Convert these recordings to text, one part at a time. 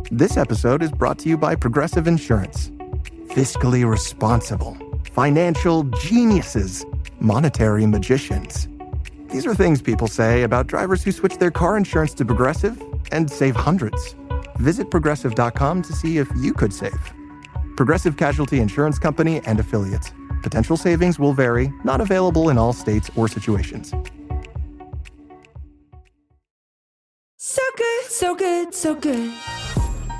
This episode is brought to you by Progressive Insurance. Fiscally responsible, financial geniuses, monetary magicians. These are things people say about drivers who switch their car insurance to Progressive and save hundreds. Visit Progressive.com to see if you could save. Progressive Casualty Insurance Company and Affiliates. Potential savings will vary, not available in all states or situations. So good, so good, so good.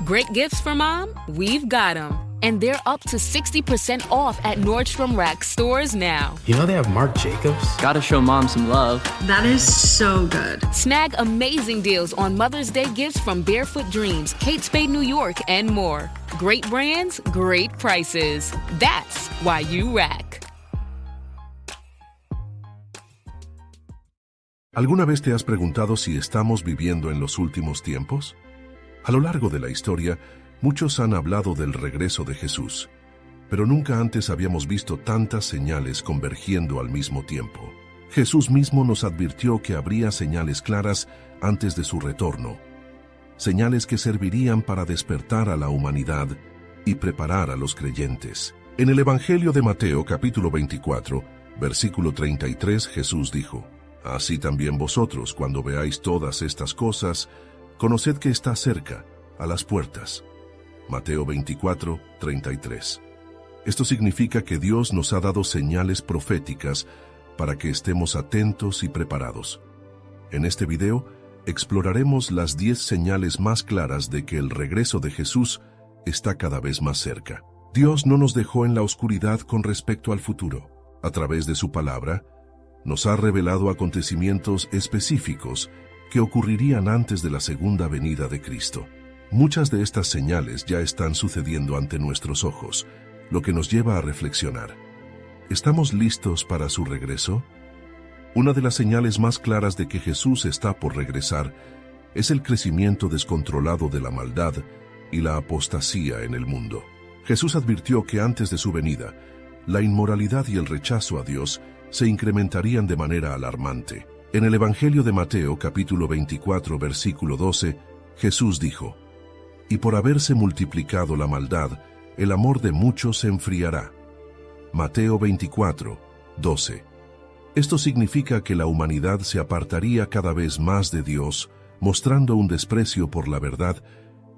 Great gifts for mom? We've got them. And they're up to 60% off at Nordstrom Rack stores now. You know they have Marc Jacobs? Gotta show mom some love. That is so good. Snag amazing deals on Mother's Day gifts from Barefoot Dreams, Kate Spade New York, and more. Great brands, great prices. That's why you rack. ¿Alguna vez te has preguntado si estamos viviendo en los últimos tiempos? A lo largo de la historia, muchos han hablado del regreso de Jesús, pero nunca antes habíamos visto tantas señales convergiendo al mismo tiempo. Jesús mismo nos advirtió que habría señales claras antes de su retorno, señales que servirían para despertar a la humanidad y preparar a los creyentes. En el Evangelio de Mateo, capítulo 24, versículo 33, Jesús dijo: «Así también vosotros, cuando veáis todas estas cosas, conoced que está cerca, a las puertas». Mateo 24, 33. Esto significa que Dios nos ha dado señales proféticas para que estemos atentos y preparados. En este video, exploraremos las 10 señales más claras de que el regreso de Jesús está cada vez más cerca. Dios no nos dejó en la oscuridad con respecto al futuro. A través de su palabra, nos ha revelado acontecimientos específicos que ocurrirían antes de la segunda venida de Cristo. Muchas de estas señales ya están sucediendo ante nuestros ojos, lo que nos lleva a reflexionar. ¿Estamos listos para su regreso? Una de las señales más claras de que Jesús está por regresar es el crecimiento descontrolado de la maldad y la apostasía en el mundo. Jesús advirtió que antes de su venida, la inmoralidad y el rechazo a Dios se incrementarían de manera alarmante. En el Evangelio de Mateo, capítulo 24, versículo 12, Jesús dijo: «Y por haberse multiplicado la maldad, el amor de muchos se enfriará». Mateo 24, 12. Esto significa que la humanidad se apartaría cada vez más de Dios, mostrando un desprecio por la verdad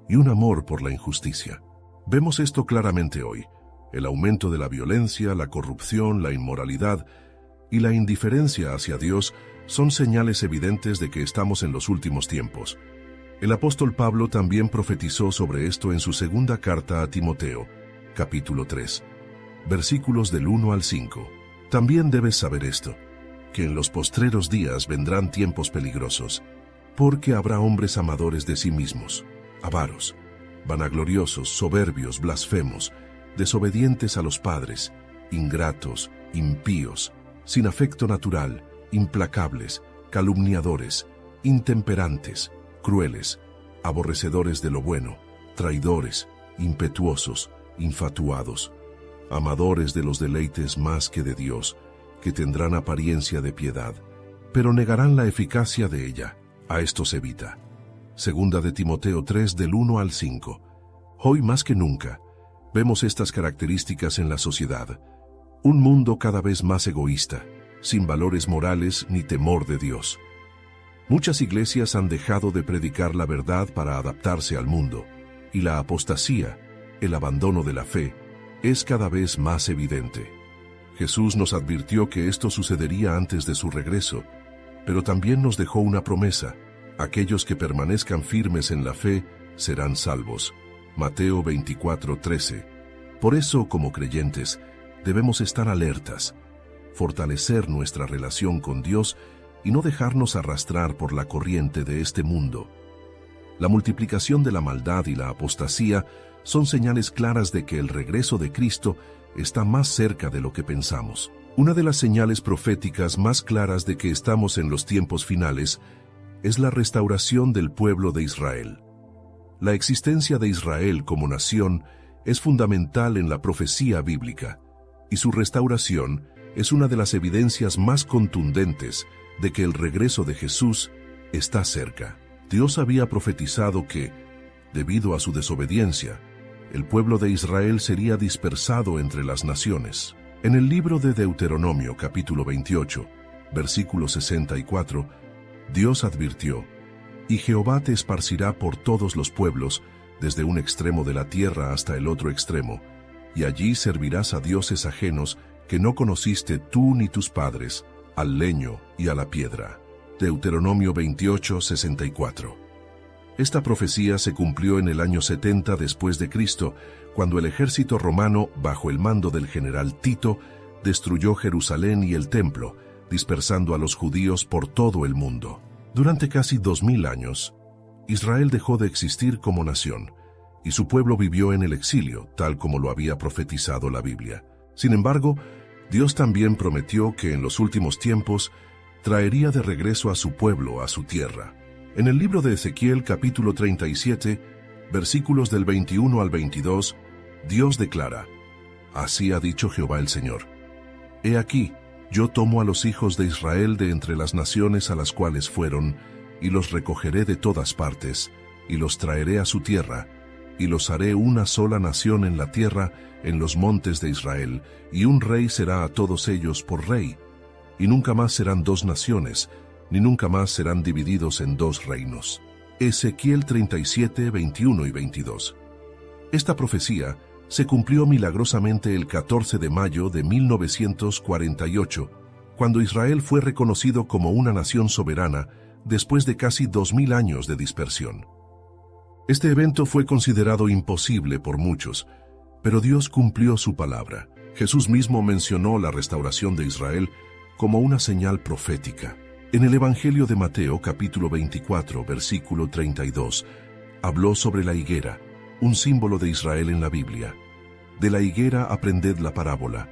y un amor por la injusticia. Vemos esto claramente hoy. El aumento de la violencia, la corrupción, la inmoralidad y la indiferencia hacia Dios son señales evidentes de que estamos en los últimos tiempos. El apóstol Pablo también profetizó sobre esto en su segunda carta a Timoteo, capítulo 3, versículos del 1 al 5. También debes saber esto, que en los postreros días vendrán tiempos peligrosos, porque habrá hombres amadores de sí mismos, avaros, vanagloriosos, soberbios, blasfemos, desobedientes a los padres, ingratos, impíos, sin afecto natural, implacables, calumniadores, intemperantes, crueles, aborrecedores de lo bueno, traidores, impetuosos, infatuados, amadores de los deleites más que de Dios, que tendrán apariencia de piedad, pero negarán la eficacia de ella. A estos evita. Segunda de Timoteo 3, del 1 al 5. Hoy más que nunca, vemos estas características en la sociedad. Un mundo cada vez más egoísta, sin valores morales ni temor de Dios. Muchas iglesias han dejado de predicar la verdad para adaptarse al mundo, y la apostasía, el abandono de la fe, es cada vez más evidente. Jesús nos advirtió que esto sucedería antes de su regreso, pero también nos dejó una promesa: aquellos que permanezcan firmes en la fe serán salvos. Mateo 24, 13. Por eso, como creyentes, debemos estar alertas, fortalecer nuestra relación con Dios y no dejarnos arrastrar por la corriente de este mundo. La multiplicación de la maldad y la apostasía son señales claras de que el regreso de Cristo está más cerca de lo que pensamos. Una de las señales proféticas más claras de que estamos en los tiempos finales es la restauración del pueblo de Israel. La existencia de Israel como nación es fundamental en la profecía bíblica, y su restauración es una de las evidencias más contundentes de que el regreso de Jesús está cerca. Dios había profetizado que, Debido a su desobediencia, el pueblo de Israel sería dispersado entre las naciones. En el libro de Deuteronomio, capítulo 28, versículo 64, Dios advirtió: «Y Jehová te esparcirá por todos los pueblos, desde un extremo de la tierra hasta el otro extremo, y allí servirás a dioses ajenos que no conociste tú ni tus padres, al leño y a la piedra». Deuteronomio 28, 64. Esta profecía se cumplió en el año 70 después de Cristo, cuando el ejército romano, bajo el mando del general Tito, destruyó Jerusalén y el templo, dispersando a los judíos por todo el mundo. Durante casi 2000 años, Israel dejó de existir como nación, y su pueblo vivió en el exilio, tal como lo había profetizado la Biblia. Sin embargo, Dios también prometió que en los últimos tiempos traería de regreso a su pueblo, a su tierra. En el libro de Ezequiel, capítulo 37, versículos del 21 al 22, Dios declara: «Así ha dicho Jehová el Señor: He aquí, yo tomo a los hijos de Israel de entre las naciones a las cuales fueron, y los recogeré de todas partes, y los traeré a su tierra, y los haré una sola nación en la tierra, en los montes de Israel, y un rey será a todos ellos por rey, y nunca más serán dos naciones, ni nunca más serán divididos en dos reinos». Ezequiel 37, 21 y 22. Esta profecía se cumplió milagrosamente el 14 de mayo de 1948, cuando Israel fue reconocido como una nación soberana después de casi 2000 años de dispersión. Este evento fue considerado imposible por muchos, pero Dios cumplió su palabra. Jesús mismo mencionó la restauración de Israel como una señal profética. En el Evangelio de Mateo, capítulo 24, versículo 32, habló sobre la higuera, un símbolo de Israel en la Biblia. «De la higuera aprended la parábola.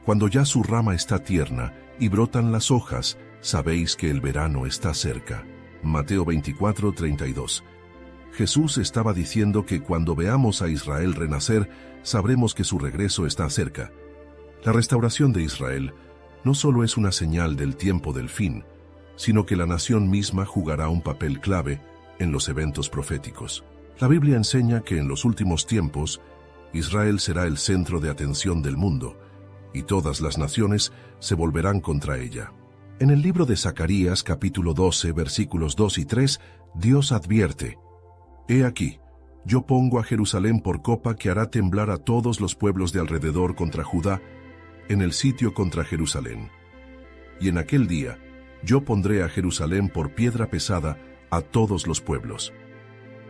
Cuando ya su rama está tierna y brotan las hojas, sabéis que el verano está cerca». Mateo 24, 32. Jesús estaba diciendo que cuando veamos a Israel renacer, sabremos que su regreso está cerca. La restauración de Israel no solo es una señal del tiempo del fin, sino que la nación misma jugará un papel clave en los eventos proféticos. La Biblia enseña que en los últimos tiempos, Israel será el centro de atención del mundo, y todas las naciones se volverán contra ella. En el libro de Zacarías, capítulo 12, versículos 2 y 3, Dios advierte: «He aquí, yo pongo a Jerusalén por copa que hará temblar a todos los pueblos de alrededor contra Judá, en el sitio contra Jerusalén. Y en aquel día, yo pondré a Jerusalén por piedra pesada a todos los pueblos.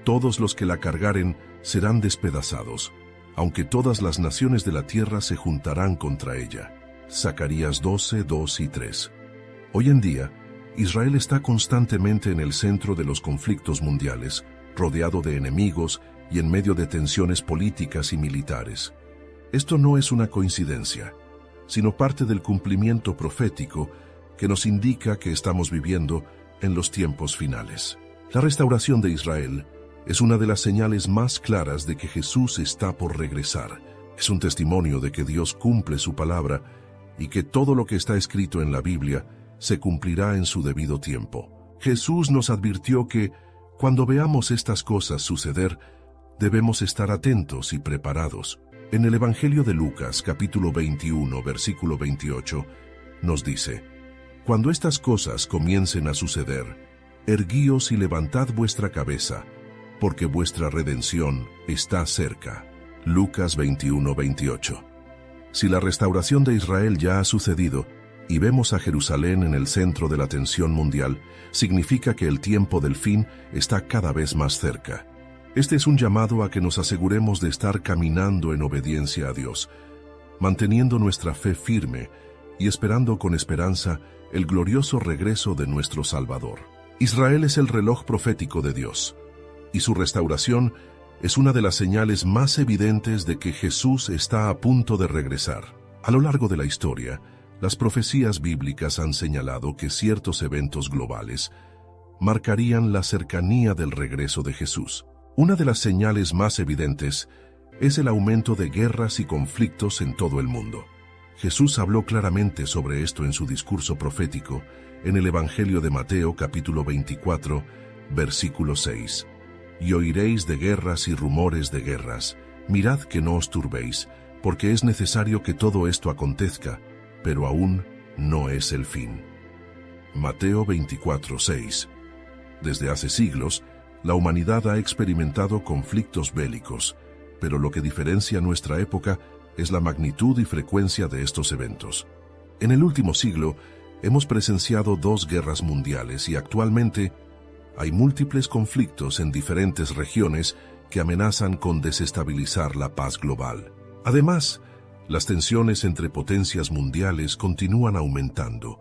Todos los que la cargaren serán despedazados, aunque todas las naciones de la tierra se juntarán contra ella». Zacarías 12, 2 y 3. Hoy en día, Israel está constantemente en el centro de los conflictos mundiales, rodeado de enemigos y en medio de tensiones políticas y militares. Esto no es una coincidencia, sino parte del cumplimiento profético que nos indica que estamos viviendo en los tiempos finales. La restauración de Israel es una de las señales más claras de que Jesús está por regresar. Es un testimonio de que Dios cumple su palabra y que todo lo que está escrito en la Biblia se cumplirá en su debido tiempo. Jesús nos advirtió que, cuando veamos estas cosas suceder, debemos estar atentos y preparados. En el Evangelio de Lucas, capítulo 21, versículo 28, nos dice: «Cuando estas cosas comiencen a suceder, erguíos y levantad vuestra cabeza, porque vuestra redención está cerca». Lucas 21, 28. Si la restauración de Israel ya ha sucedido, y vemos a Jerusalén en el centro de la atención mundial, significa que el tiempo del fin está cada vez más cerca. Este es un llamado a que nos aseguremos de estar caminando en obediencia a Dios, manteniendo nuestra fe firme y esperando con esperanza el glorioso regreso de nuestro Salvador. Israel es el reloj profético de Dios, y su restauración es una de las señales más evidentes de que Jesús está a punto de regresar. A lo largo de la historia, las profecías bíblicas han señalado que ciertos eventos globales marcarían la cercanía del regreso de Jesús. Una de las señales más evidentes es el aumento de guerras y conflictos en todo el mundo. Jesús habló claramente sobre esto en su discurso profético en el Evangelio de Mateo, capítulo 24, versículo 6. y oiréis de guerras y rumores de guerras. Mirad que no os turbéis, porque es necesario que todo esto acontezca, pero aún no es el fin. Mateo 24:6. Desde hace siglos, la humanidad ha experimentado conflictos bélicos, pero lo que diferencia nuestra época es la magnitud y frecuencia de estos eventos. En el último siglo, hemos presenciado 2 guerras mundiales y actualmente hay múltiples conflictos en diferentes regiones que amenazan con desestabilizar la paz global. Además, las tensiones entre potencias mundiales continúan aumentando,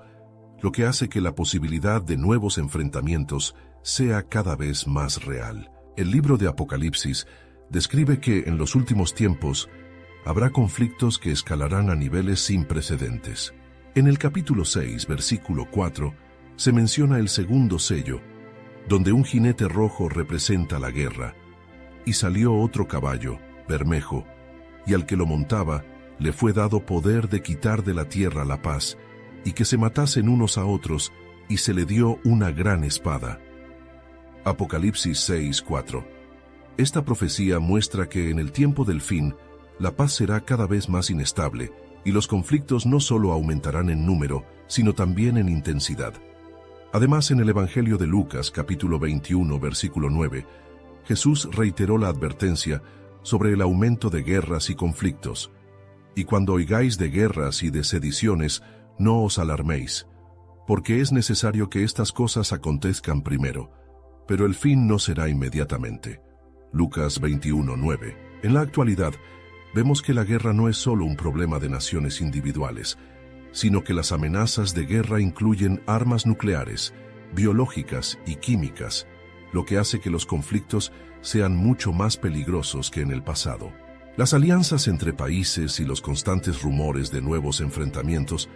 lo que hace que la posibilidad de nuevos enfrentamientos sea cada vez más real. El libro de Apocalipsis describe que en los últimos tiempos habrá conflictos que escalarán a niveles sin precedentes. En el capítulo 6, versículo 4, se menciona el segundo sello, donde un jinete rojo representa la guerra, y salió otro caballo, bermejo, y al que lo montaba le fue dado poder de quitar de la tierra la paz, y que se matasen unos a otros, y se le dio una gran espada. Apocalipsis 6:4. Esta profecía muestra que en el tiempo del fin, la paz será cada vez más inestable, y los conflictos no solo aumentarán en número, sino también en intensidad. Además, en el Evangelio de Lucas, capítulo 21, versículo 9, Jesús reiteró la advertencia sobre el aumento de guerras y conflictos. Y cuando oigáis de guerras y de sediciones, no os alarméis, porque es necesario que estas cosas acontezcan primero, pero el fin no será inmediatamente. Lucas 21:9. En la actualidad, vemos que la guerra no es solo un problema de naciones individuales, sino que las amenazas de guerra incluyen armas nucleares, biológicas y químicas, lo que hace que los conflictos sean mucho más peligrosos que en el pasado. Las alianzas entre países y los constantes rumores de nuevos enfrentamientos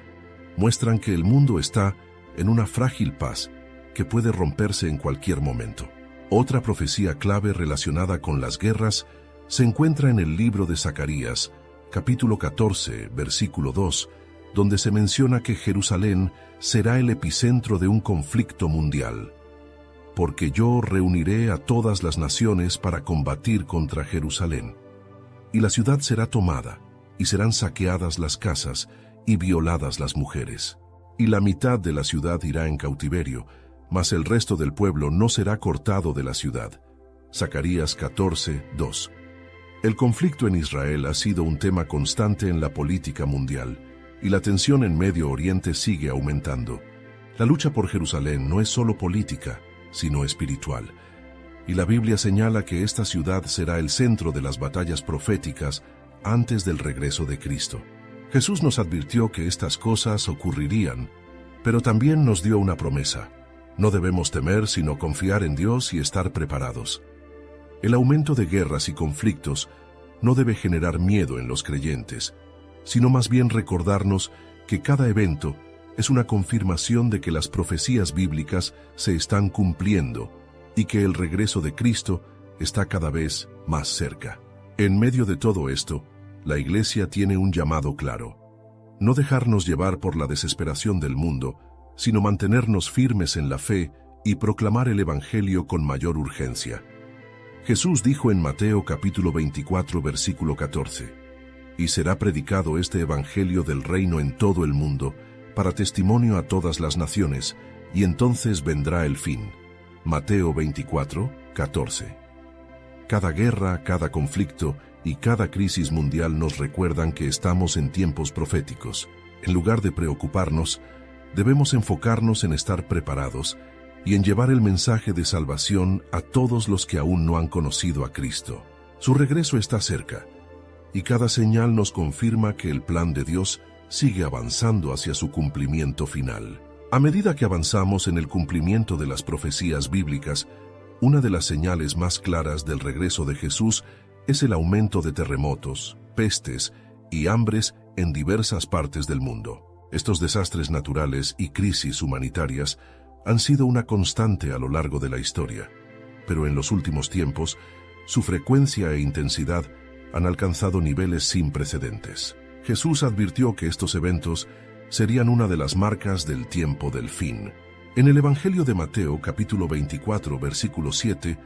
muestran que el mundo está en una frágil paz que puede romperse en cualquier momento. Otra profecía clave relacionada con las guerras se encuentra en el libro de Zacarías, capítulo 14, versículo 2, donde se menciona que Jerusalén será el epicentro de un conflicto mundial. Porque yo reuniré a todas las naciones para combatir contra Jerusalén. Y la ciudad será tomada, y serán saqueadas las casas, y violadas las mujeres. Y la mitad de la ciudad irá en cautiverio, mas el resto del pueblo no será cortado de la ciudad. Zacarías 14:2. El conflicto en Israel ha sido un tema constante en la política mundial, y la tensión en Medio Oriente sigue aumentando. La lucha por Jerusalén no es solo política, sino espiritual, y la Biblia señala que esta ciudad será el centro de las batallas proféticas antes del regreso de Cristo. Jesús nos advirtió que estas cosas ocurrirían, pero también nos dio una promesa. No debemos temer, sino confiar en Dios y estar preparados. El aumento de guerras y conflictos no debe generar miedo en los creyentes, sino más bien recordarnos que cada evento es una confirmación de que las profecías bíblicas se están cumpliendo y que el regreso de Cristo está cada vez más cerca. En medio de todo esto, la Iglesia tiene un llamado claro: no dejarnos llevar por la desesperación del mundo, sino mantenernos firmes en la fe y proclamar el Evangelio con mayor urgencia. Jesús dijo en Mateo capítulo 24, versículo 14, «Y será predicado este Evangelio del reino en todo el mundo, para testimonio a todas las naciones, y entonces vendrá el fin». Mateo 24, 14. Cada guerra, cada conflicto y cada crisis mundial nos recuerdan que estamos en tiempos proféticos. En lugar de preocuparnos, debemos enfocarnos en estar preparados y en llevar el mensaje de salvación a todos los que aún no han conocido a Cristo. Su regreso está cerca, y cada señal nos confirma que el plan de Dios sigue avanzando hacia su cumplimiento final. A medida que avanzamos en el cumplimiento de las profecías bíblicas, una de las señales más claras del regreso de Jesús es el aumento de terremotos, pestes y hambres en diversas partes del mundo. Estos desastres naturales y crisis humanitarias han sido una constante a lo largo de la historia, pero en los últimos tiempos, su frecuencia e intensidad han alcanzado niveles sin precedentes. Jesús advirtió que estos eventos serían una de las marcas del tiempo del fin. En el Evangelio de Mateo, capítulo 24, versículo 7,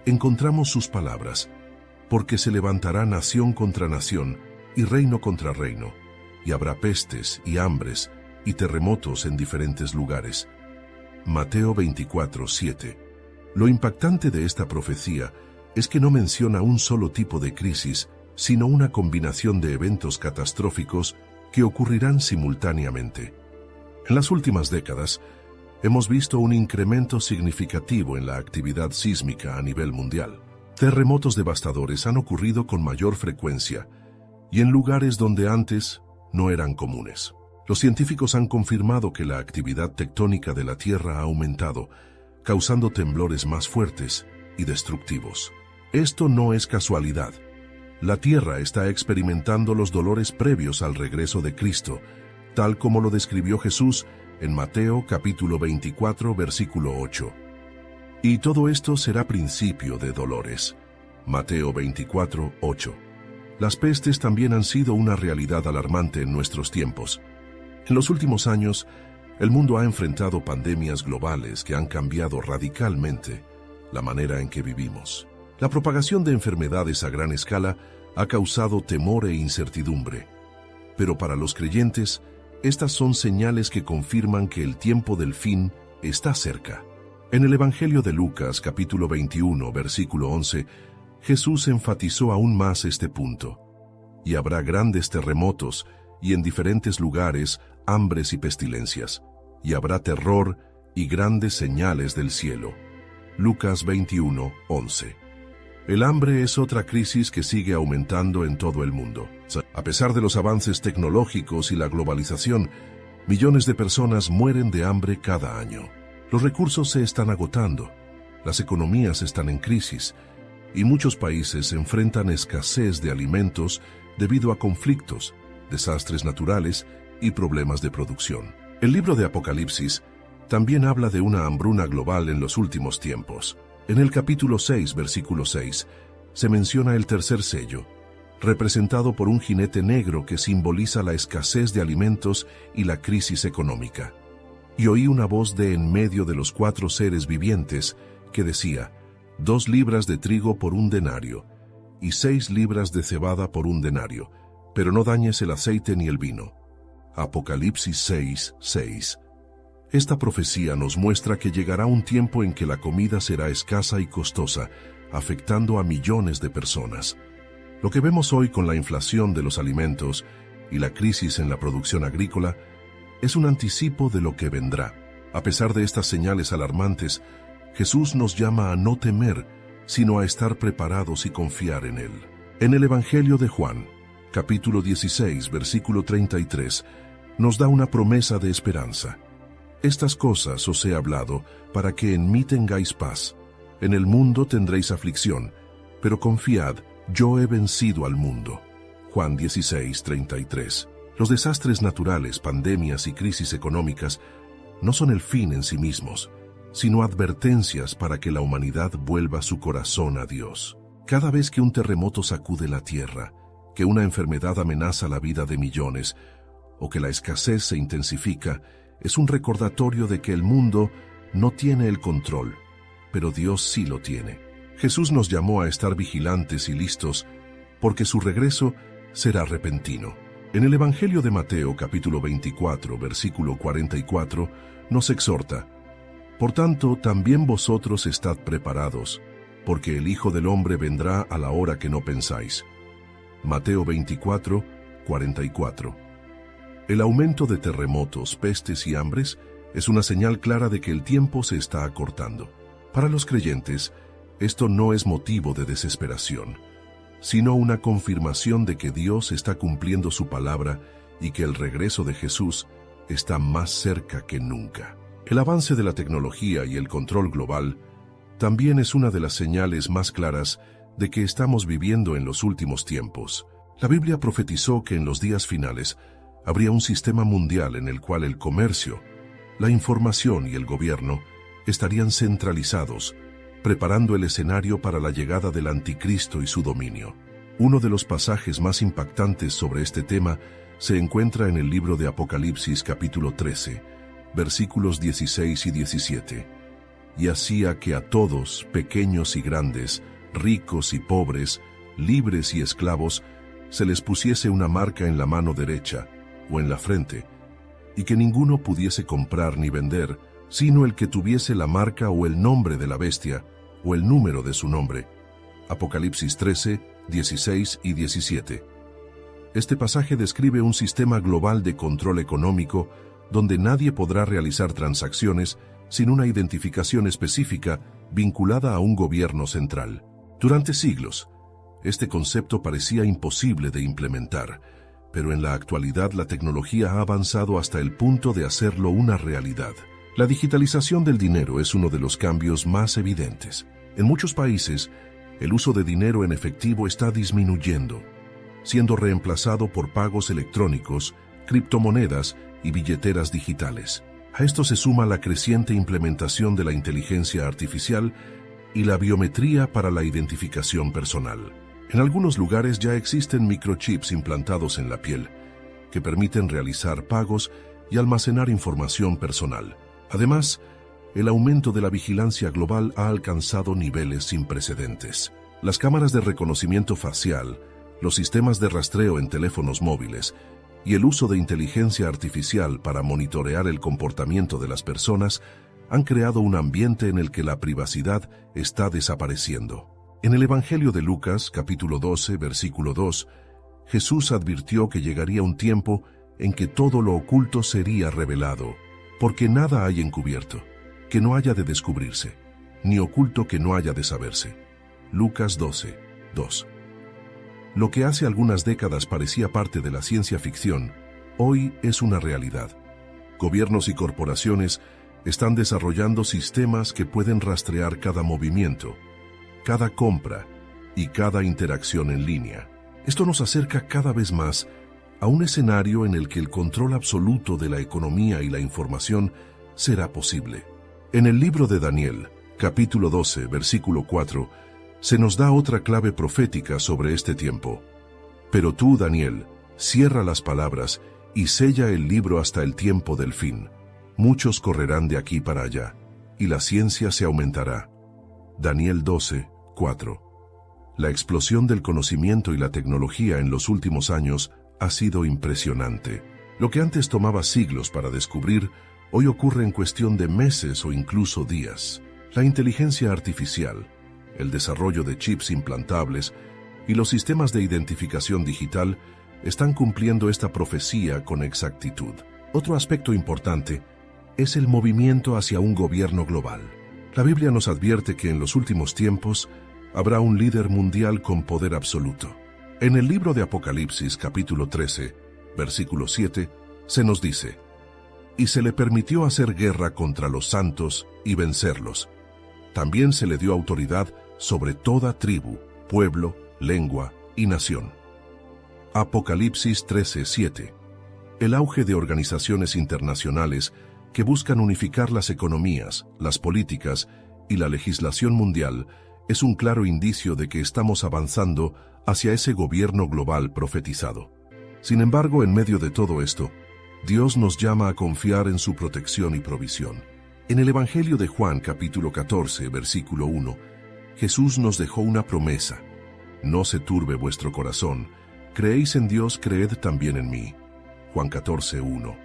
encontramos sus palabras, porque se levantará nación contra nación y reino contra reino, y habrá pestes y hambres y terremotos en diferentes lugares. Mateo 24:7. Lo impactante de esta profecía es que no menciona un solo tipo de crisis, sino una combinación de eventos catastróficos que ocurrirán simultáneamente. En las últimas décadas, hemos visto un incremento significativo en la actividad sísmica a nivel mundial. Terremotos devastadores han ocurrido con mayor frecuencia y en lugares donde antes no eran comunes. Los científicos han confirmado que la actividad tectónica de la Tierra ha aumentado, causando temblores más fuertes y destructivos. Esto no es casualidad. La Tierra está experimentando los dolores previos al regreso de Cristo, tal como lo describió Jesús en Mateo capítulo 24, versículo 8. Y todo esto será principio de dolores. Mateo 24, 8. Las pestes también han sido una realidad alarmante en nuestros tiempos. En los últimos años, el mundo ha enfrentado pandemias globales que han cambiado radicalmente la manera en que vivimos. La propagación de enfermedades a gran escala ha causado temor e incertidumbre. Pero para los creyentes, estas son señales que confirman que el tiempo del fin está cerca. En el Evangelio de Lucas, capítulo 21, versículo 11, Jesús enfatizó aún más este punto. Y habrá grandes terremotos, y en diferentes lugares, hambres y pestilencias, y habrá terror y grandes señales del cielo. Lucas 21, 11. El hambre es otra crisis que sigue aumentando en todo el mundo. A pesar de los avances tecnológicos y la globalización, millones de personas mueren de hambre cada año. Los recursos se están agotando, las economías están en crisis, y muchos países enfrentan escasez de alimentos debido a conflictos, desastres naturales y problemas de producción. El libro de Apocalipsis también habla de una hambruna global en los últimos tiempos. En el capítulo 6, versículo 6, se menciona el tercer sello, representado por un jinete negro que simboliza la escasez de alimentos y la crisis económica. Y oí una voz de en medio de los 4 seres vivientes que decía, 2 libras de trigo por 1 denario, y 6 libras de cebada por 1 denario, pero no dañes el aceite ni el vino. Apocalipsis 6, 6. Esta profecía nos muestra que llegará un tiempo en que la comida será escasa y costosa, afectando a millones de personas. Lo que vemos hoy con la inflación de los alimentos y la crisis en la producción agrícola es un anticipo de lo que vendrá. A pesar de estas señales alarmantes, Jesús nos llama a no temer, sino a estar preparados y confiar en Él. En el Evangelio de Juan, capítulo 16, versículo 33, nos da una promesa de esperanza. Estas cosas os he hablado para que en mí tengáis paz. En el mundo tendréis aflicción, pero confiad, yo he vencido al mundo. Juan 16, 33. Los desastres naturales, pandemias y crisis económicas no son el fin en sí mismos, sino advertencias para que la humanidad vuelva su corazón a Dios. Cada vez que un terremoto sacude la tierra, que una enfermedad amenaza la vida de millones, o que la escasez se intensifica, es un recordatorio de que el mundo no tiene el control, pero Dios sí lo tiene. Jesús nos llamó a estar vigilantes y listos, porque su regreso será repentino. En el Evangelio de Mateo, capítulo 24, versículo 44, nos exhorta, por tanto, también vosotros estad preparados, porque el Hijo del Hombre vendrá a la hora que no pensáis. Mateo 24, 44. El aumento de terremotos, pestes y hambres es una señal clara de que el tiempo se está acortando. Para los creyentes, esto no es motivo de desesperación, sino una confirmación de que Dios está cumpliendo su palabra y que el regreso de Jesús está más cerca que nunca. El avance de la tecnología y el control global también es una de las señales más claras de que estamos viviendo en los últimos tiempos. La Biblia profetizó que en los días finales habría un sistema mundial en el cual el comercio, la información y el gobierno estarían centralizados, preparando el escenario para la llegada del anticristo y su dominio. Uno de los pasajes más impactantes sobre este tema se encuentra en el libro de Apocalipsis capítulo 13, versículos 16 y 17. y hacía que a todos, pequeños y grandes, ricos y pobres, libres y esclavos, se les pusiese una marca en la mano derecha o en la frente, y que ninguno pudiese comprar ni vender, sino el que tuviese la marca o el nombre de la bestia, o el número de su nombre. Apocalipsis 13, 16 y 17. Este pasaje describe un sistema global de control económico donde nadie podrá realizar transacciones sin una identificación específica vinculada a un gobierno central. Durante siglos, este concepto parecía imposible de implementar, pero en la actualidad la tecnología ha avanzado hasta el punto de hacerlo una realidad. La digitalización del dinero es uno de los cambios más evidentes. En muchos países, el uso de dinero en efectivo está disminuyendo, siendo reemplazado por pagos electrónicos, criptomonedas y billeteras digitales. A esto se suma la creciente implementación de la inteligencia artificial y la biometría para la identificación personal. En algunos lugares ya existen microchips implantados en la piel, que permiten realizar pagos y almacenar información personal. Además, el aumento de la vigilancia global ha alcanzado niveles sin precedentes. Las cámaras de reconocimiento facial, los sistemas de rastreo en teléfonos móviles y el uso de inteligencia artificial para monitorear el comportamiento de las personas han creado un ambiente en el que la privacidad está desapareciendo. En el Evangelio de Lucas, capítulo 12, versículo 2, Jesús advirtió que llegaría un tiempo en que todo lo oculto sería revelado, porque nada hay encubierto que no haya de descubrirse, ni oculto que no haya de saberse. Lucas 12, 2. Lo que hace algunas décadas parecía parte de la ciencia ficción, hoy es una realidad. Gobiernos y corporaciones están desarrollando sistemas que pueden rastrear cada movimiento, cada compra y cada interacción en línea. Esto nos acerca cada vez más a un escenario en el que el control absoluto de la economía y la información será posible. En el libro de Daniel, capítulo 12, versículo 4, se nos da otra clave profética sobre este tiempo. Pero tú, Daniel, cierra las palabras y sella el libro hasta el tiempo del fin. Muchos correrán de aquí para allá, y la ciencia se aumentará. Daniel 12, 4. La explosión del conocimiento y la tecnología en los últimos años ha sido impresionante. Lo que antes tomaba siglos para descubrir, hoy ocurre en cuestión de meses o incluso días. La inteligencia artificial, el desarrollo de chips implantables y los sistemas de identificación digital están cumpliendo esta profecía con exactitud. Otro aspecto importante es el movimiento hacia un gobierno global. La Biblia nos advierte que en los últimos tiempos habrá un líder mundial con poder absoluto. En el libro de Apocalipsis, capítulo 13, versículo 7, se nos dice: «Y se le permitió hacer guerra contra los santos y vencerlos. También se le dio autoridad sobre toda tribu, pueblo, lengua y nación». Apocalipsis 13, 7. El auge de organizaciones internacionales que buscan unificar las economías, las políticas y la legislación mundial es un claro indicio de que estamos avanzando hacia ese gobierno global profetizado. Sin embargo, en medio de todo esto, Dios nos llama a confiar en su protección y provisión. En el Evangelio de Juan, capítulo 14, versículo 1, Jesús nos dejó una promesa: «No se turbe vuestro corazón, creéis en Dios, creed también en mí». Juan 14, 1.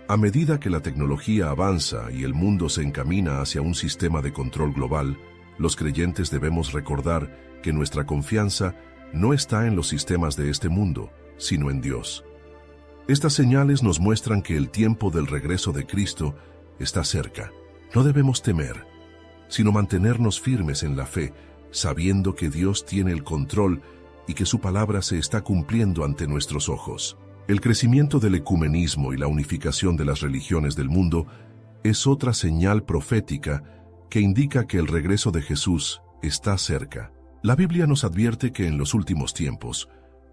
A medida que la tecnología avanza y el mundo se encamina hacia un sistema de control global, los creyentes debemos recordar que nuestra confianza no está en los sistemas de este mundo, sino en Dios. Estas señales nos muestran que el tiempo del regreso de Cristo está cerca. No debemos temer, sino mantenernos firmes en la fe, sabiendo que Dios tiene el control y que su palabra se está cumpliendo ante nuestros ojos. El crecimiento del ecumenismo y la unificación de las religiones del mundo es otra señal profética que indica que el regreso de Jesús está cerca. La Biblia nos advierte que en los últimos tiempos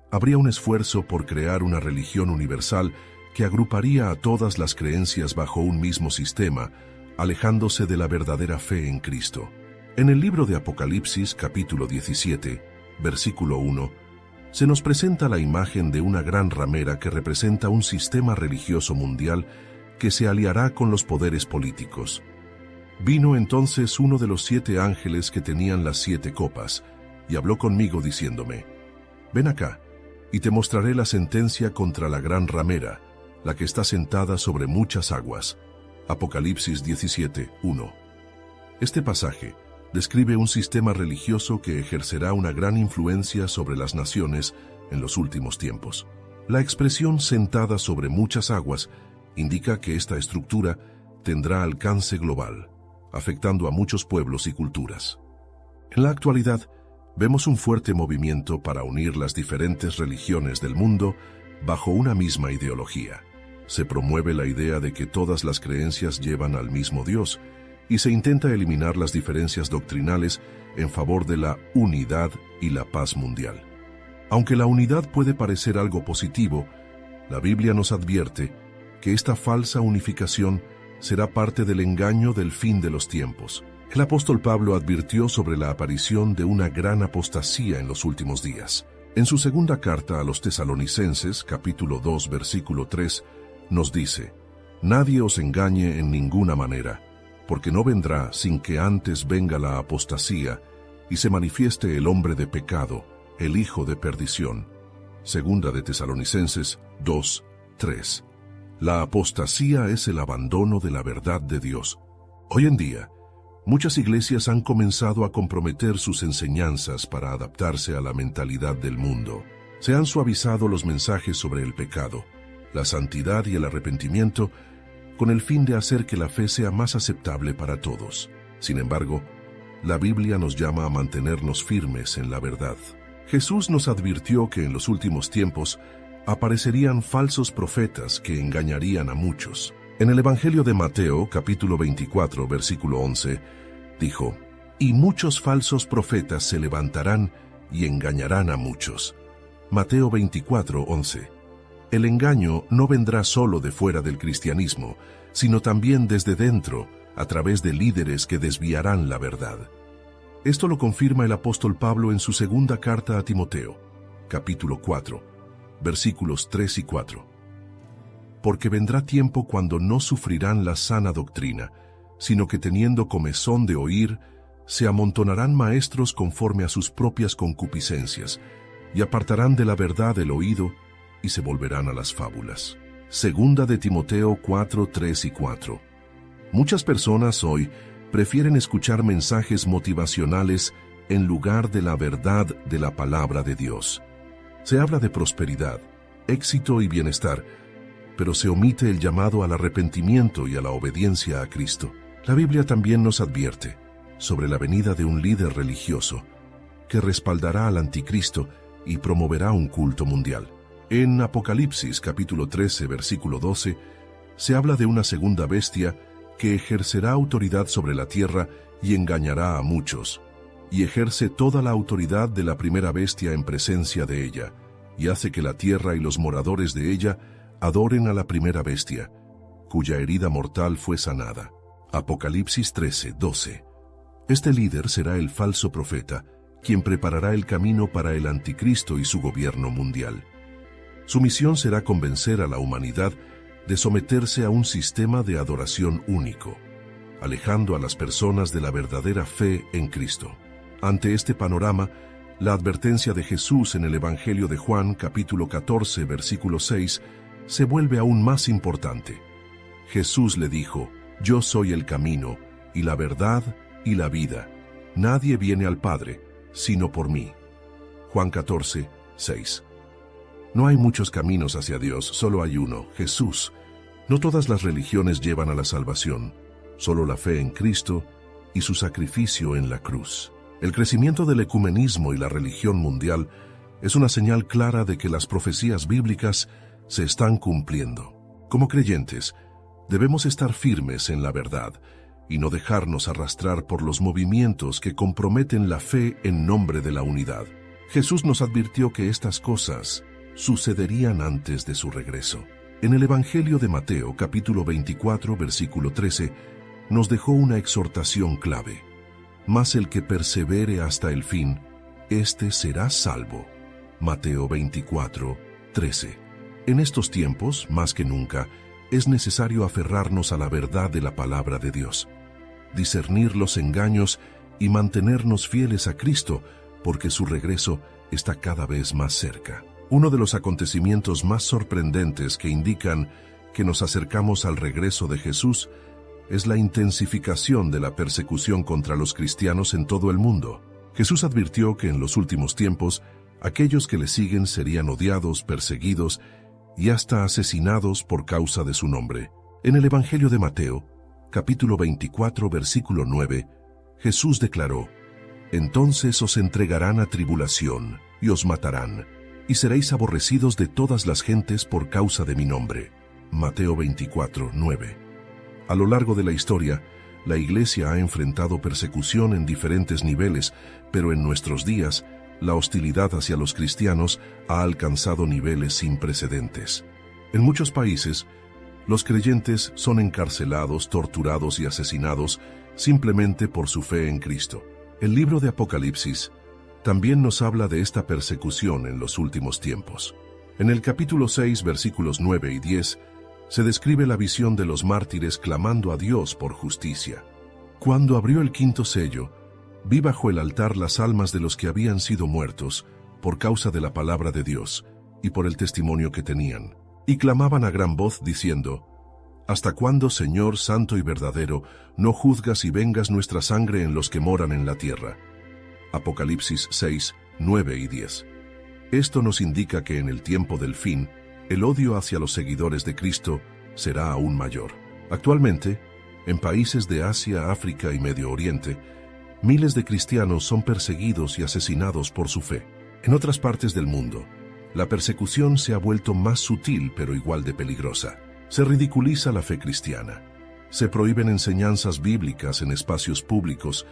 habría un esfuerzo por crear una religión universal que agruparía a todas las creencias bajo un mismo sistema, alejándose de la verdadera fe en Cristo. En el libro de Apocalipsis, capítulo 17, versículo 1, se nos presenta la imagen de una gran ramera que representa un sistema religioso mundial que se aliará con los poderes políticos. Vino entonces uno de los 7 ángeles que tenían las 7 copas, y habló conmigo diciéndome, «Ven acá, y te mostraré la sentencia contra la gran ramera, la que está sentada sobre muchas aguas». Apocalipsis 17:1. Este pasaje describe un sistema religioso que ejercerá una gran influencia sobre las naciones en los últimos tiempos. La expresión «sentada sobre muchas aguas» indica que esta estructura tendrá alcance global, afectando a muchos pueblos y culturas. En la actualidad, vemos un fuerte movimiento para unir las diferentes religiones del mundo bajo una misma ideología. Se promueve la idea de que todas las creencias llevan al mismo Dios y se intenta eliminar las diferencias doctrinales en favor de la unidad y la paz mundial. Aunque la unidad puede parecer algo positivo, la Biblia nos advierte que esta falsa unificación será parte del engaño del fin de los tiempos. El apóstol Pablo advirtió sobre la aparición de una gran apostasía en los últimos días. En su segunda carta a los Tesalonicenses, capítulo 2, versículo 3, nos dice, «Nadie os engañe en ninguna manera, porque no vendrá sin que antes venga la apostasía y se manifieste el hombre de pecado, el hijo de perdición». Segunda de Tesalonicenses 2, 3. La apostasía es el abandono de la verdad de Dios. Hoy en día, muchas iglesias han comenzado a comprometer sus enseñanzas para adaptarse a la mentalidad del mundo. Se han suavizado los mensajes sobre el pecado, la santidad y el arrepentimiento, con el fin de hacer que la fe sea más aceptable para todos. Sin embargo, la Biblia nos llama a mantenernos firmes en la verdad. Jesús nos advirtió que en los últimos tiempos aparecerían falsos profetas que engañarían a muchos. En el Evangelio de Mateo, capítulo 24, versículo 11, dijo, «Y muchos falsos profetas se levantarán y engañarán a muchos». Mateo 24, 11. El engaño no vendrá solo de fuera del cristianismo, sino también desde dentro, a través de líderes que desviarán la verdad. Esto lo confirma el apóstol Pablo en su segunda carta a Timoteo, capítulo 4, versículos 3 y 4. Porque vendrá tiempo cuando no sufrirán la sana doctrina, sino que teniendo comezón de oír, se amontonarán maestros conforme a sus propias concupiscencias, y apartarán de la verdad el oído, y se volverán a las fábulas. Segunda de Timoteo 4, 3 y 4. Muchas personas hoy prefieren escuchar mensajes motivacionales en lugar de la verdad de la palabra de Dios. Se habla de prosperidad, éxito y bienestar, pero se omite el llamado al arrepentimiento y a la obediencia a Cristo. La Biblia también nos advierte sobre la venida de un líder religioso que respaldará al anticristo y promoverá un culto mundial. En Apocalipsis capítulo 13, versículo 12, se habla de una segunda bestia que ejercerá autoridad sobre la tierra y engañará a muchos, y ejerce toda la autoridad de la primera bestia en presencia de ella, y hace que la tierra y los moradores de ella adoren a la primera bestia, cuya herida mortal fue sanada. Apocalipsis 13, 12. Este líder será el falso profeta, quien preparará el camino para el anticristo y su gobierno mundial. Su misión será convencer a la humanidad de someterse a un sistema de adoración único, alejando a las personas de la verdadera fe en Cristo. Ante este panorama, la advertencia de Jesús en el Evangelio de Juan, capítulo 14, versículo 6, se vuelve aún más importante. Jesús le dijo, «Yo soy el camino, y la verdad, y la vida. Nadie viene al Padre, sino por mí». Juan 14, 6. No hay muchos caminos hacia Dios, solo hay uno, Jesús. No todas las religiones llevan a la salvación, solo la fe en Cristo y su sacrificio en la cruz. El crecimiento del ecumenismo y la religión mundial es una señal clara de que las profecías bíblicas se están cumpliendo. Como creyentes, debemos estar firmes en la verdad y no dejarnos arrastrar por los movimientos que comprometen la fe en nombre de la unidad. Jesús nos advirtió que estas cosas sucederían antes de su regreso. En el Evangelio de Mateo, capítulo 24, versículo 13, nos dejó una exhortación clave. Mas el que persevere hasta el fin, éste será salvo. Mateo 24, 13. En estos tiempos, más que nunca, es necesario aferrarnos a la verdad de la palabra de Dios. discernir los engaños y mantenernos fieles a Cristo, porque su regreso está cada vez más cerca. Uno de los acontecimientos más sorprendentes que indican que nos acercamos al regreso de Jesús es la intensificación de la persecución contra los cristianos en todo el mundo. Jesús advirtió que en los últimos tiempos, aquellos que le siguen serían odiados, perseguidos y hasta asesinados por causa de su nombre. En el Evangelio de Mateo, capítulo 24, versículo 9, Jesús declaró: «Entonces os entregarán a tribulación y os matarán, y seréis aborrecidos de todas las gentes por causa de mi nombre». Mateo 24, 9. A lo largo de la historia, la Iglesia ha enfrentado persecución en diferentes niveles, pero en nuestros días, la hostilidad hacia los cristianos ha alcanzado niveles sin precedentes. En muchos países, los creyentes son encarcelados, torturados y asesinados simplemente por su fe en Cristo. El libro de Apocalipsis también nos habla de esta persecución en los últimos tiempos. En el capítulo 6, versículos 9 y 10, se describe la visión de los mártires clamando a Dios por justicia. Cuando abrió el quinto sello, vi bajo el altar las almas de los que habían sido muertos por causa de la palabra de Dios y por el testimonio que tenían. Y clamaban a gran voz diciendo: «¿Hasta cuándo, Señor santo y verdadero, no juzgas y vengas nuestra sangre en los que moran en la tierra?» Apocalipsis 6, 9 y 10. Esto nos indica que en el tiempo del fin, el odio hacia los seguidores de Cristo será aún mayor. Actualmente, en países de Asia, África y Medio Oriente, miles de cristianos son perseguidos y asesinados por su fe. En otras partes del mundo, la persecución se ha vuelto más sutil pero igual de peligrosa. Se ridiculiza la fe cristiana, se prohíben enseñanzas bíblicas en espacios públicos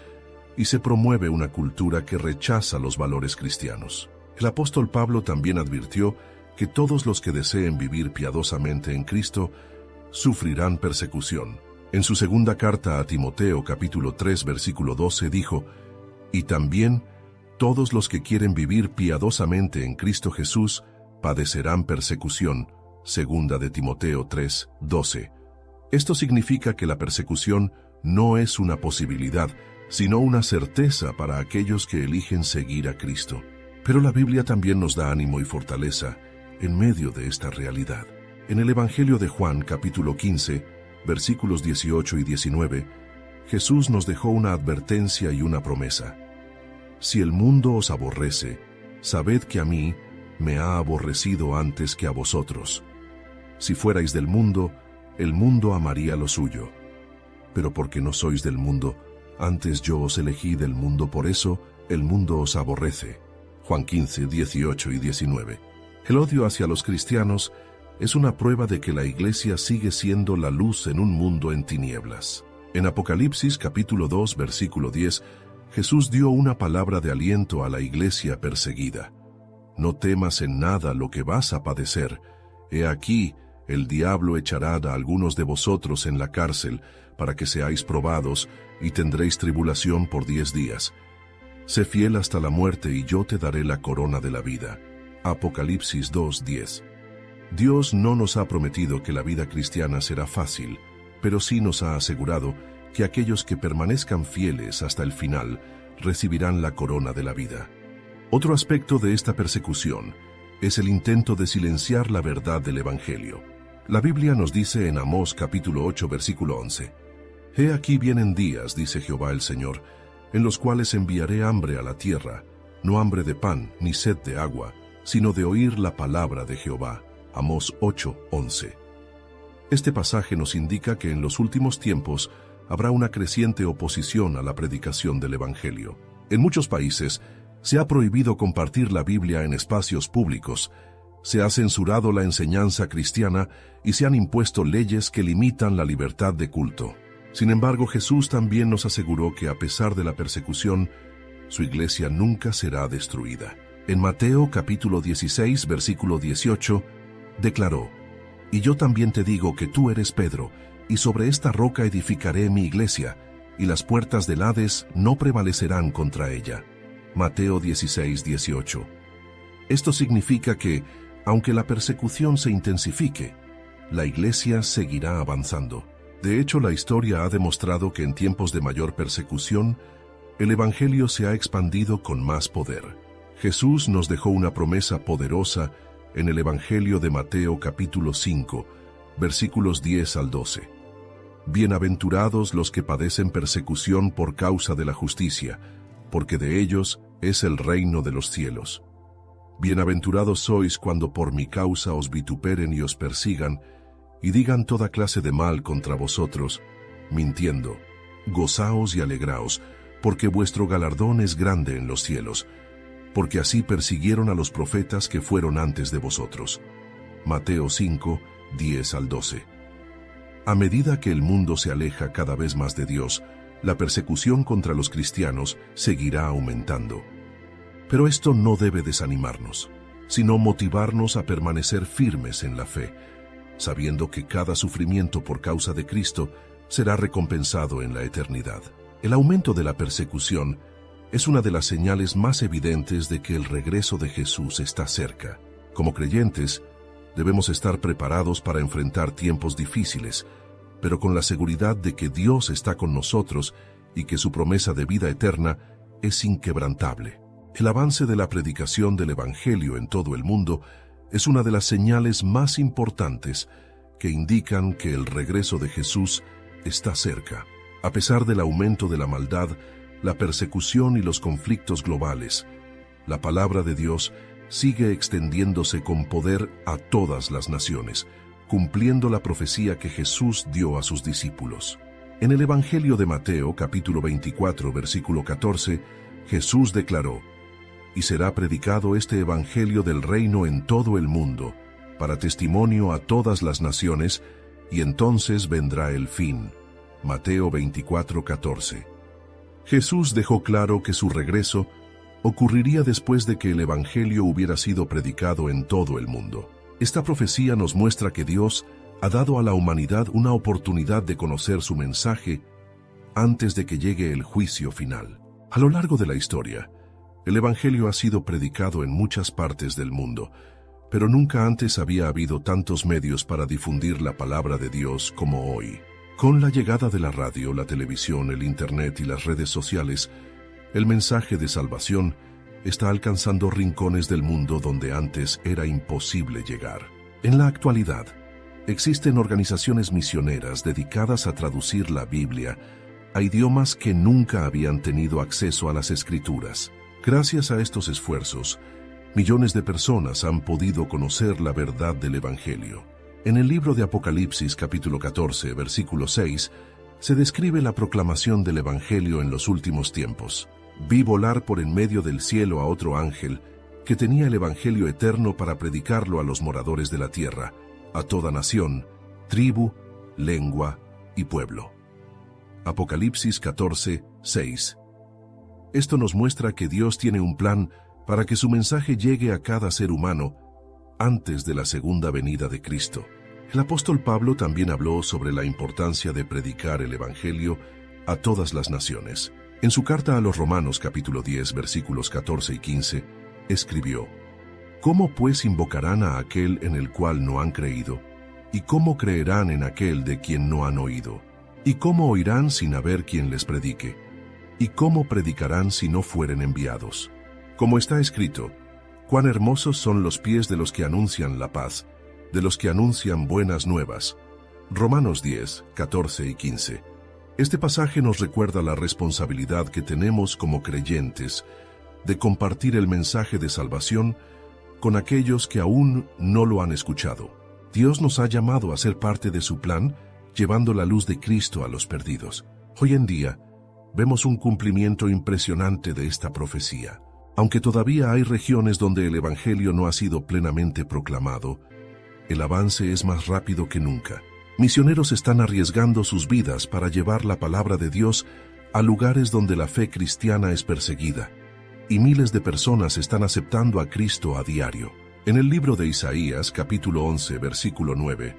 y se promueve una cultura que rechaza los valores cristianos. El apóstol Pablo también advirtió que todos los que deseen vivir piadosamente en Cristo sufrirán persecución. En su segunda carta a Timoteo, capítulo 3, versículo 12, dijo: «Y también todos los que quieren vivir piadosamente en Cristo Jesús padecerán persecución». Segunda de Timoteo 3, 12. Esto significa que la persecución no es una posibilidad, sino una certeza para aquellos que eligen seguir a Cristo. Pero la Biblia también nos da ánimo y fortaleza en medio de esta realidad. En el Evangelio de Juan, capítulo 15, versículos 18 y 19, Jesús nos dejó una advertencia y una promesa. «Si el mundo os aborrece, sabed que a mí me ha aborrecido antes que a vosotros. Si fuerais del mundo, el mundo amaría lo suyo. Pero porque no sois del mundo, antes yo os elegí del mundo, por eso el mundo os aborrece». Juan 15, 18 y 19. El odio hacia los cristianos es una prueba de que la Iglesia sigue siendo la luz en un mundo en tinieblas. En Apocalipsis capítulo 2, versículo 10, Jesús dio una palabra de aliento a la Iglesia perseguida. «No temas en nada lo que vas a padecer. He aquí, el diablo echará a algunos de vosotros en la cárcel para que seáis probados y tendréis tribulación por 10 días. Sé fiel hasta la muerte y yo te daré la corona de la vida». Apocalipsis 2:10. Dios no nos ha prometido que la vida cristiana será fácil, pero sí nos ha asegurado que aquellos que permanezcan fieles hasta el final recibirán la corona de la vida. Otro aspecto de esta persecución es el intento de silenciar la verdad del Evangelio. La Biblia nos dice en Amós capítulo 8, versículo 11: «He aquí vienen días, dice Jehová el Señor, en los cuales enviaré hambre a la tierra, no hambre de pan ni sed de agua, sino de oír la palabra de Jehová». Amós 8:11. Este pasaje nos indica que en los últimos tiempos habrá una creciente oposición a la predicación del Evangelio. En muchos países se ha prohibido compartir la Biblia en espacios públicos, se ha censurado la enseñanza cristiana y se han impuesto leyes que limitan la libertad de culto. Sin embargo, Jesús también nos aseguró que a pesar de la persecución, su iglesia nunca será destruida. En Mateo capítulo 16, versículo 18, declaró: «Y yo también te digo que tú eres Pedro, y sobre esta roca edificaré mi iglesia, y las puertas del Hades no prevalecerán contra ella». Mateo 16, 18. Esto significa que, aunque la persecución se intensifique, la iglesia seguirá avanzando. De hecho, la historia ha demostrado que en tiempos de mayor persecución, el Evangelio se ha expandido con más poder. Jesús nos dejó una promesa poderosa en el Evangelio de Mateo capítulo 5, versículos 10 al 12. Bienaventurados los que padecen persecución por causa de la justicia, porque de ellos es el reino de los cielos. Bienaventurados sois cuando por mi causa os vituperen y os persigan, y digan toda clase de mal contra vosotros, mintiendo. Gozaos y alegraos, porque vuestro galardón es grande en los cielos, porque así persiguieron a los profetas que fueron antes de vosotros. Mateo 5, 10 al 12. A medida que el mundo se aleja cada vez más de Dios, la persecución contra los cristianos seguirá aumentando. Pero esto no debe desanimarnos, sino motivarnos a permanecer firmes en la fe, sabiendo que cada sufrimiento por causa de Cristo será recompensado en la eternidad. El aumento de la persecución es una de las señales más evidentes de que el regreso de Jesús está cerca. Como creyentes, debemos estar preparados para enfrentar tiempos difíciles, pero con la seguridad de que Dios está con nosotros y que su promesa de vida eterna es inquebrantable. El avance de la predicación del Evangelio en todo el mundo es una de las señales más importantes que indican que el regreso de Jesús está cerca. A pesar del aumento de la maldad, la persecución y los conflictos globales, la palabra de Dios sigue extendiéndose con poder a todas las naciones, cumpliendo la profecía que Jesús dio a sus discípulos. En el Evangelio de Mateo, capítulo 24, versículo 14, Jesús declaró: «Y será predicado este Evangelio del reino en todo el mundo, para testimonio a todas las naciones, y entonces vendrá el fin». Mateo 24, 14. Jesús dejó claro que su regreso ocurriría después de que el Evangelio hubiera sido predicado en todo el mundo. Esta profecía nos muestra que Dios ha dado a la humanidad una oportunidad de conocer su mensaje antes de que llegue el juicio final. A lo largo de la historia, el Evangelio ha sido predicado en muchas partes del mundo, pero nunca antes había habido tantos medios para difundir la palabra de Dios como hoy. Con la llegada de la radio, la televisión, el Internet y las redes sociales, el mensaje de salvación está alcanzando rincones del mundo donde antes era imposible llegar. En la actualidad, existen organizaciones misioneras dedicadas a traducir la Biblia a idiomas que nunca habían tenido acceso a las Escrituras. Gracias a estos esfuerzos, millones de personas han podido conocer la verdad del Evangelio. En el libro de Apocalipsis, capítulo 14, versículo 6, se describe la proclamación del Evangelio en los últimos tiempos. Vi volar por en medio del cielo a otro ángel que tenía el Evangelio eterno para predicarlo a los moradores de la tierra, a toda nación, tribu, lengua y pueblo. Apocalipsis 14, 6. Esto nos muestra que Dios tiene un plan para que su mensaje llegue a cada ser humano antes de la segunda venida de Cristo. El apóstol Pablo también habló sobre la importancia de predicar el Evangelio a todas las naciones. En su carta a los Romanos capítulo 10, versículos 14 y 15, escribió: ¿Cómo pues invocarán a aquel en el cual no han creído? ¿Y cómo creerán en aquel de quien no han oído? ¿Y cómo oirán sin haber quien les predique? ¿Y cómo predicarán si no fueren enviados? Como está escrito: cuán hermosos son los pies de los que anuncian la paz, de los que anuncian buenas nuevas. Romanos 10, 14 y 15. Este pasaje nos recuerda la responsabilidad que tenemos como creyentes de compartir el mensaje de salvación con aquellos que aún no lo han escuchado. Dios nos ha llamado a ser parte de su plan, llevando la luz de Cristo a los perdidos. Hoy en día, vemos un cumplimiento impresionante de esta profecía. Aunque todavía hay regiones donde el Evangelio no ha sido plenamente proclamado, el avance es más rápido que nunca. Misioneros están arriesgando sus vidas para llevar la palabra de Dios a lugares donde la fe cristiana es perseguida, y miles de personas están aceptando a Cristo a diario. En el libro de Isaías, capítulo 11, versículo 9,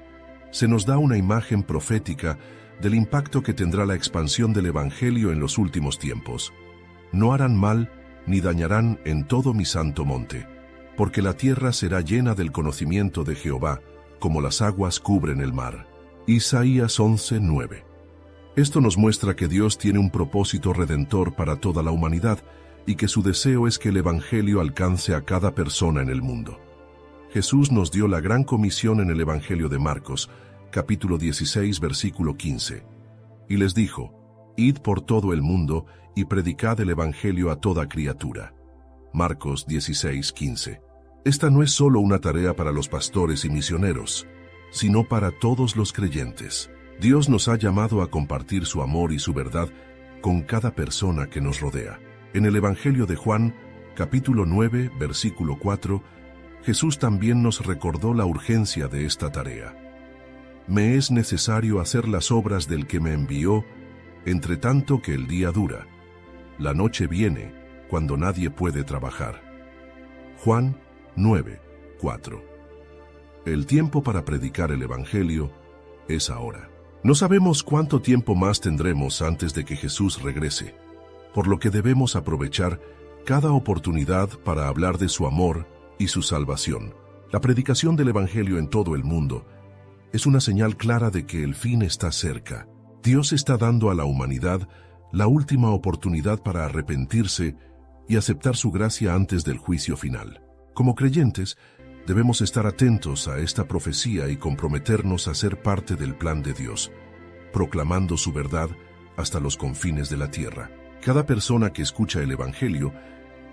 se nos da una imagen profética del impacto que tendrá la expansión del Evangelio en los últimos tiempos. No harán mal ni dañarán en todo mi santo monte, porque la tierra será llena del conocimiento de Jehová, como las aguas cubren el mar. Isaías 11:9. Esto nos muestra que Dios tiene un propósito redentor para toda la humanidad y que su deseo es que el Evangelio alcance a cada persona en el mundo. Jesús nos dio la gran comisión en el Evangelio de Marcos, capítulo 16, versículo 15. Y les dijo: Id por todo el mundo y predicad el Evangelio a toda criatura. Marcos 16:15. Esta no es solo una tarea para los pastores y misioneros, sino para todos los creyentes. Dios nos ha llamado a compartir su amor y su verdad con cada persona que nos rodea. En el Evangelio de Juan, capítulo 9, versículo 4, Jesús también nos recordó la urgencia de esta tarea. Me es necesario hacer las obras del que me envió, entre tanto que el día dura. La noche viene, cuando nadie puede trabajar. Juan 9, 4. El tiempo para predicar el Evangelio es ahora. No sabemos cuánto tiempo más tendremos antes de que Jesús regrese, por lo que debemos aprovechar cada oportunidad para hablar de su amor y su salvación. La predicación del Evangelio en todo el mundo es una señal clara de que el fin está cerca. Dios está dando a la humanidad la última oportunidad para arrepentirse y aceptar su gracia antes del juicio final. Como creyentes, debemos estar atentos a esta profecía y comprometernos a ser parte del plan de Dios, proclamando su verdad hasta los confines de la tierra. Cada persona que escucha el Evangelio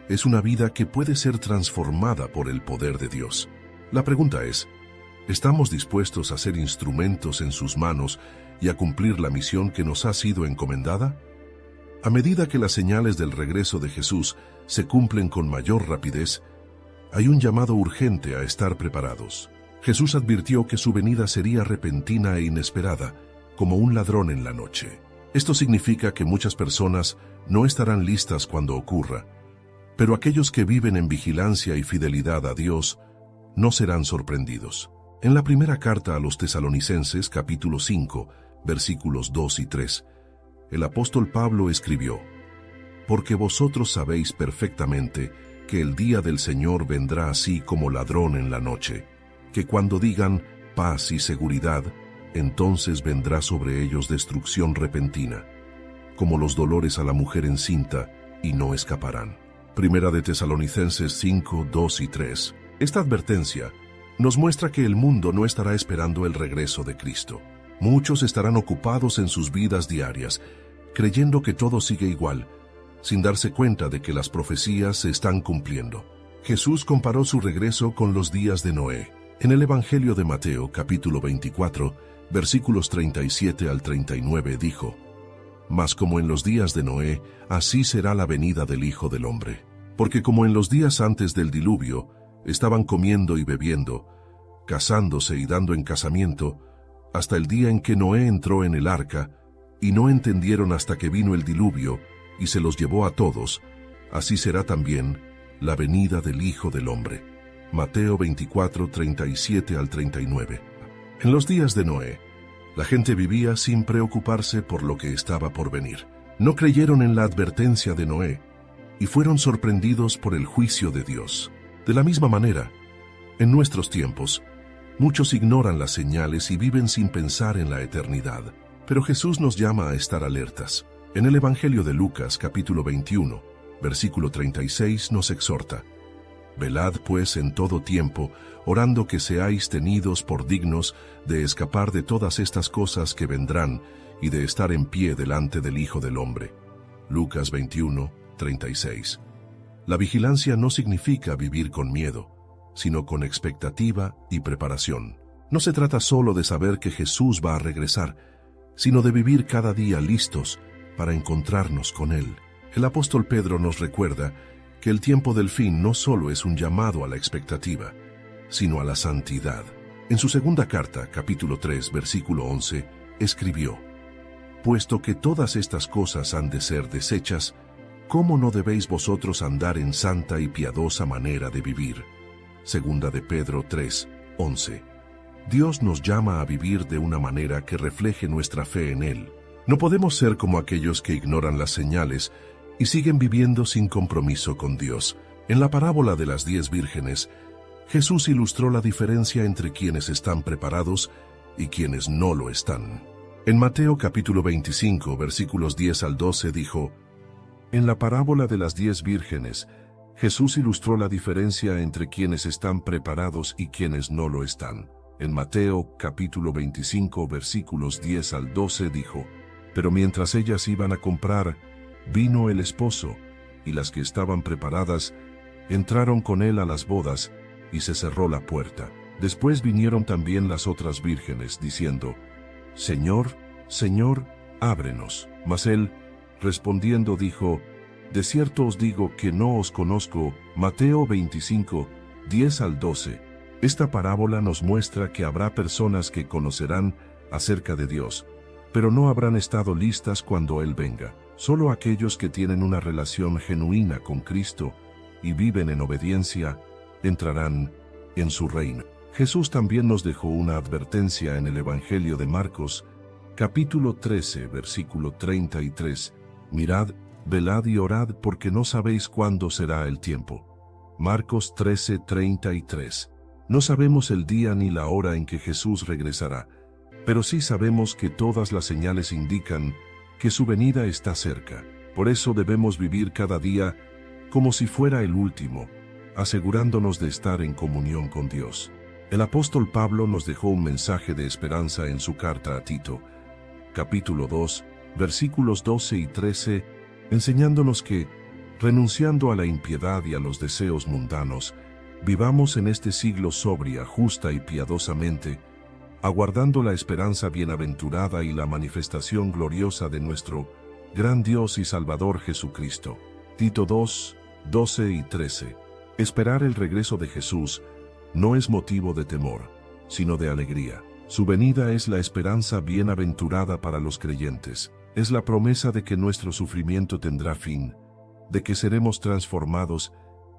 es una vida que puede ser transformada por el poder de Dios. La pregunta es, ¿estamos dispuestos a ser instrumentos en sus manos y a cumplir la misión que nos ha sido encomendada? A medida que las señales del regreso de Jesús se cumplen con mayor rapidez, hay un llamado urgente a estar preparados. Jesús advirtió que su venida sería repentina e inesperada, como un ladrón en la noche. Esto significa que muchas personas no estarán listas cuando ocurra, pero aquellos que viven en vigilancia y fidelidad a Dios no serán sorprendidos. En la primera carta a los Tesalonicenses, capítulo 5, versículos 2 y 3, el apóstol Pablo escribió: Porque vosotros sabéis perfectamente que el día del Señor vendrá así como ladrón en la noche, que cuando digan paz y seguridad, entonces vendrá sobre ellos destrucción repentina, como los dolores a la mujer encinta, y no escaparán. Primera de Tesalonicenses 5, 2 y 3. Esta advertencia nos muestra que el mundo no estará esperando el regreso de Cristo. Muchos estarán ocupados en sus vidas diarias, creyendo que todo sigue igual, sin darse cuenta de que las profecías se están cumpliendo. Jesús comparó su regreso con los días de Noé. En el Evangelio de Mateo, capítulo 24, versículos 37 al 39, dijo: Mas como en los días de Noé, así será la venida del Hijo del Hombre. Porque como en los días antes del diluvio, estaban comiendo y bebiendo, casándose y dando en casamiento, hasta el día en que Noé entró en el arca, y no entendieron hasta que vino el diluvio, y se los llevó a todos, así será también la venida del Hijo del Hombre. Mateo 24, 37 al 39. En los días de Noé, la gente vivía sin preocuparse por lo que estaba por venir. No creyeron en la advertencia de Noé, y fueron sorprendidos por el juicio de Dios. De la misma manera, en nuestros tiempos, muchos ignoran las señales y viven sin pensar en la eternidad. Pero Jesús nos llama a estar alertas. En el Evangelio de Lucas, capítulo 21, versículo 36, nos exhorta: Velad pues en todo tiempo, orando que seáis tenidos por dignos de escapar de todas estas cosas que vendrán y de estar en pie delante del Hijo del Hombre. Lucas 21, 36. La vigilancia no significa vivir con miedo, sino con expectativa y preparación. No se trata solo de saber que Jesús va a regresar, sino de vivir cada día listos para encontrarnos con Él. El apóstol Pedro nos recuerda que el tiempo del fin no solo es un llamado a la expectativa, sino a la santidad. En su segunda carta, capítulo 3, versículo 11, escribió: Puesto que todas estas cosas han de ser deshechas, ¿cómo no debéis vosotros andar en santa y piadosa manera de vivir? Segunda de Pedro 3, 11. Dios nos llama a vivir de una manera que refleje nuestra fe en Él. No podemos ser como aquellos que ignoran las señales y siguen viviendo sin compromiso con Dios. En la parábola de las 10 vírgenes, Jesús ilustró la diferencia entre quienes están preparados y quienes no lo están. En Mateo capítulo 25, versículos 10 al 12 dijo: En la parábola de las 10 vírgenes, Jesús ilustró la diferencia entre quienes están preparados y quienes no lo están. En Mateo capítulo 25, versículos 10 al 12 dijo: Pero mientras ellas iban a comprar, vino el esposo, y las que estaban preparadas entraron con él a las bodas, y se cerró la puerta. Después vinieron también las otras vírgenes, diciendo: Señor, Señor, ábrenos. Mas él, respondiendo, dijo: De cierto os digo que no os conozco. Mateo 25, 10 al 12. Esta parábola nos muestra que habrá personas que conocerán acerca de Dios, pero no habrán estado listas cuando Él venga. Solo aquellos que tienen una relación genuina con Cristo y viven en obediencia, entrarán en su reino. Jesús también nos dejó una advertencia en el Evangelio de Marcos, capítulo 13, versículo 33. Mirad, velad y orad porque no sabéis cuándo será el tiempo. Marcos 13, 33. No sabemos el día ni la hora en que Jesús regresará, pero sí sabemos que todas las señales indican que su venida está cerca. Por eso debemos vivir cada día como si fuera el último, asegurándonos de estar en comunión con Dios. El apóstol Pablo nos dejó un mensaje de esperanza en su carta a Tito, capítulo 2, versículos 12 y 13, enseñándonos que, renunciando a la impiedad y a los deseos mundanos, vivamos en este siglo sobria, justa y piadosamente, aguardando la esperanza bienaventurada y la manifestación gloriosa de nuestro gran Dios y Salvador Jesucristo. Tito 2, 12 y 13. Esperar el regreso de Jesús no es motivo de temor, sino de alegría. Su venida es la esperanza bienaventurada para los creyentes. Es la promesa de que nuestro sufrimiento tendrá fin, de que seremos transformados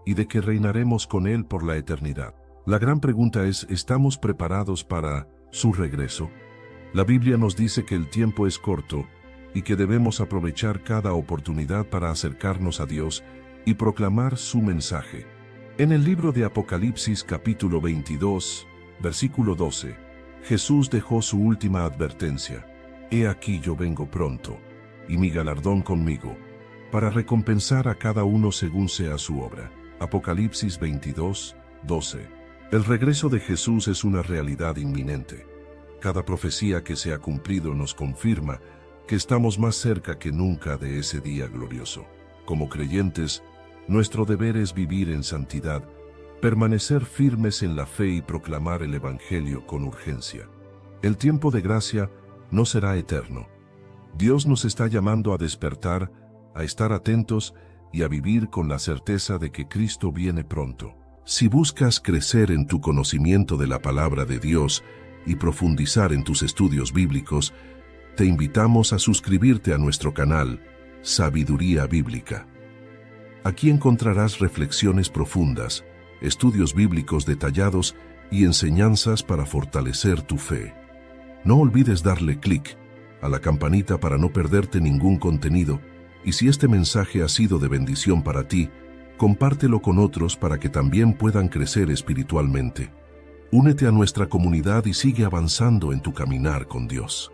y de que reinaremos con Él por la eternidad. La gran pregunta es: ¿estamos preparados para su regreso? La Biblia nos dice que el tiempo es corto y que debemos aprovechar cada oportunidad para acercarnos a Dios y proclamar su mensaje. En el libro de Apocalipsis capítulo 22, versículo 12, Jesús dejó su última advertencia: He aquí yo vengo pronto, y mi galardón conmigo, para recompensar a cada uno según sea su obra. Apocalipsis 22, 12. El regreso de Jesús es una realidad inminente. Cada profecía que se ha cumplido nos confirma que estamos más cerca que nunca de ese día glorioso. Como creyentes, nuestro deber es vivir en santidad, permanecer firmes en la fe y proclamar el Evangelio con urgencia. El tiempo de gracia no será eterno. Dios nos está llamando a despertar, a estar atentos y a vivir con la certeza de que Cristo viene pronto. Si buscas crecer en tu conocimiento de la palabra de Dios y profundizar en tus estudios bíblicos, te invitamos a suscribirte a nuestro canal, Sabiduría Bíblica. Aquí encontrarás reflexiones profundas, estudios bíblicos detallados y enseñanzas para fortalecer tu fe. No olvides darle clic a la campanita para no perderte ningún contenido, y si este mensaje ha sido de bendición para ti, compártelo con otros para que también puedan crecer espiritualmente. Únete a nuestra comunidad y sigue avanzando en tu caminar con Dios.